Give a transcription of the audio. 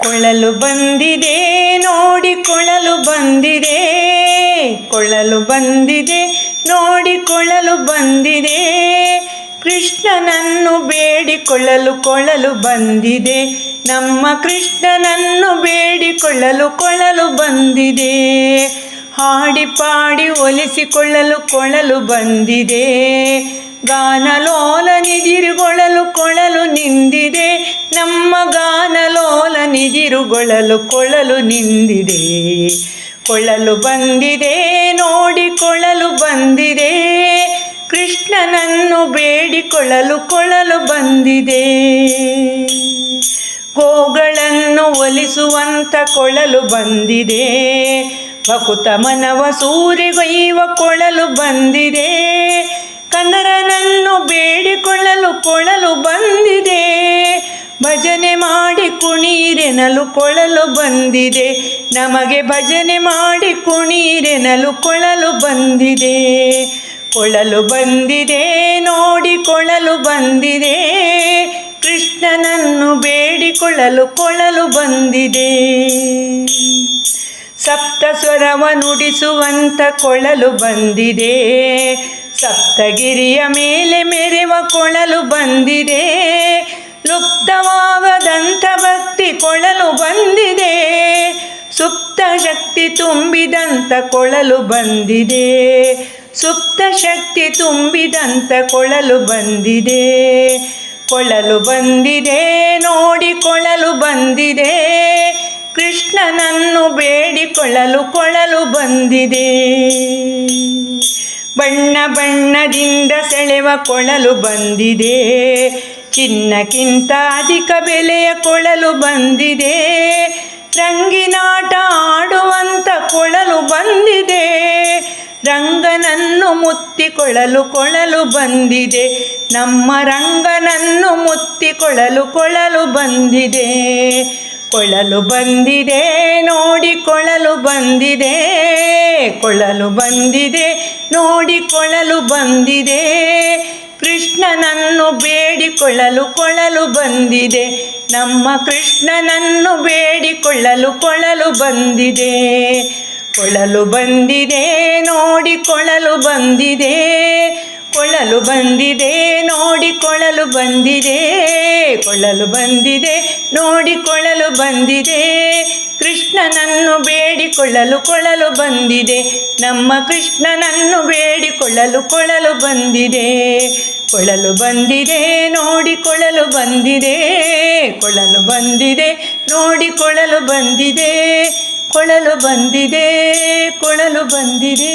ಕೊಳ್ಳಲು ಬಂದಿದೆ ನೋಡಿ ಕೊಳ್ಳಲು ಬಂದಿದೆ, ಕೊಳ್ಳಲು ಬಂದಿದೆ ನೋಡಿ ಕೊಳ್ಳಲು ಬಂದಿದೆ. ಕೃಷ್ಣನನ್ನು ಬೇಡಿಕೊಳ್ಳಲು ಕೊಳ್ಳಲು ಬಂದಿದೆ, ನಮ್ಮ ಕೃಷ್ಣನನ್ನು ಬೇಡಿಕೊಳ್ಳಲು ಕೊಳ್ಳಲು ಬಂದಿದೆ. ಹಾಡಿ ಪಾಡಿ ಒಲಿಸಿಕೊಳ್ಳಲು ಕೊಳ್ಳಲು ಬಂದಿದೆ, ಗಾನಲೋಲ ನಿದಿರುಗೊಳ್ಳಲು ಕೊಳ್ಳಲು ನಿಂದಿದೆ, ನಮ್ಮ ಗಾನಲೋಲ ನಿದಿರುಗೊಳ್ಳಲು ಕೊಳ್ಳಲು ನಿಂದಿದೆ. ಕೊಳ್ಳಲು ಬಂದಿದೆ ನೋಡಿ ಕೊಳ್ಳಲು ಬಂದಿದೆ, ಕೃಷ್ಣನನ್ನು ಬೇಡಿಕೊಳ್ಳಲು ಕೊಳ್ಳಲು ಬಂದಿದೆ. ಗೋಗಳನ್ನು ಒಲಿಸುವಂತ ಕೊಳ್ಳಲು ಬಂದಿದೆ, ಭಕುತ ಮನವ ಸೂರೆಗೈವ ಕೊಳ್ಳಲು ಬಂದಿದೆ. ಕನ್ನರನನ್ನು ಬೇಡಿಕೊಳ್ಳಲು ಕೊಳ್ಳಲು ಬಂದಿದೆ, ಭಜನೆ ಮಾಡಿ ಕುಣೀರೆನಲು ಕೊಳ್ಳಲು ಬಂದಿದೆ, ನಮಗೆ ಭಜನೆ ಮಾಡಿ ಕುಣೀರೆನಲು ಕೊಳ್ಳಲು ಬಂದಿದೆ. ಕೊಳ್ಳಲು ಬಂದಿದೆ ನೋಡಿ ಕೊಳ್ಳಲು ಬಂದಿದೆ, ಕೃಷ್ಣನನ್ನು ಬೇಡಿಕೊಳ್ಳಲು ಕೊಳ್ಳಲು ಬಂದಿದೆ. ಸಪ್ತ ಸ್ವರವ ನುಡಿಸುವಂತ ಕೊಳ್ಳಲು ಬಂದಿದೆ, ಸಪ್ತಗಿರಿಯ ಮೇಲೆ ಮೆರೆವ ಕೊಳ್ಳಲು ಬಂದಿದೆ. ಲುಪ್ತವಾಗದಂಥ ಭಕ್ತಿ ಕೊಳ್ಳಲು ಬಂದಿದೆ, ಸುಪ್ತ ಶಕ್ತಿ ತುಂಬಿದಂಥ ಕೊಳ್ಳಲು ಬಂದಿದೆ, ಸುಪ್ತ ಶಕ್ತಿ ತುಂಬಿದಂಥ ಕೊಳ್ಳಲು ಬಂದಿದೆ. ಕೊಳ್ಳಲು ಬಂದಿದೆ ನೋಡಿ ಕೊಳ್ಳಲು ಬಂದಿದೆ, ಕೃಷ್ಣನನ್ನು ಬೇಡಿಕೊಳ್ಳಲು ಕೊಳ್ಳಲು ಬಂದಿದೆ. ಬಣ್ಣ ಬಣ್ಣದಿಂದ ಸೆಳೆವ ಕೊಳ್ಳಲು ಬಂದಿದೆ, ಚಿನ್ನಕ್ಕಿಂತ ಅಧಿಕ ಬೆಲೆಯ ಕೊಳ್ಳಲು ಬಂದಿದೆ. ರಂಗಿನಾಟ ಆಡುವಂತ ಕೊಳ್ಳಲು ಬಂದಿದೆ, ರಂಗನನ್ನು ಮುತ್ತಿಕೊಳ್ಳಲು ಕೊಳ್ಳಲು ಬಂದಿದೆ, ನಮ್ಮ ರಂಗನನ್ನು ಮುತ್ತಿಕೊಳ್ಳಲು ಕೊಳ್ಳಲು ಬಂದಿದೆ. ಕೊಳ್ಳಲು ಬಂದಿದೆ ನೋಡಿ ಕೊಳ್ಳಲು ಬಂದಿದೆ, ಕೊಳ್ಳಲು ಬಂದಿದೆ ನೋಡಿ ಕೊಳ್ಳಲು ಬಂದಿದೆ. ಕೃಷ್ಣನನ್ನು ಬೇಡಿಕೊಳ್ಳಲು ಕೊಳ್ಳಲು ಬಂದಿದೆ, ನಮ್ಮ ಕೃಷ್ಣನನ್ನು ಬೇಡಿಕೊಳ್ಳಲು ಕೊಳ್ಳಲು ಬಂದಿದೆ. ಕೊಳ್ಳಲು ಬಂದಿದೆ ನೋಡಿ ಕೊಳ್ಳಲು ಬಂದಿದೆ, ಕೊಳ್ಳಲು ಬಂದಿದೆ ನೋಡಿ ಕೊಳ್ಳಲು ಬಂದಿದೆ, ಕೊಳ್ಳಲು ಬಂದಿದೆ ನೋಡಿ ಕೊಳ್ಳಲು ಬಂದಿದೆ. ಕೃಷ್ಣನನ್ನು ಬೇಡಿಕೊಳ್ಳಲು ಕೊಳ್ಳಲು ಬಂದಿದೆ, ನಮ್ಮ ಕೃಷ್ಣನನ್ನು ಬೇಡಿಕೊಳ್ಳಲು ಕೊಳ್ಳಲು ಬಂದಿದೆ. ಕೊಳ್ಳಲು ಬಂದಿದೆ ನೋಡಿ ಕೊಳ್ಳಲು ಬಂದಿದೆ, ಕೊಳ್ಳಲು ಬಂದಿದೆ ನೋಡಿ ಕೊಳ್ಳಲು ಬಂದಿದೆ, ಕೊಳ್ಳಲು ಬಂದಿದೆ ಕೊಳ್ಳಲು ಬಂದಿದೆ.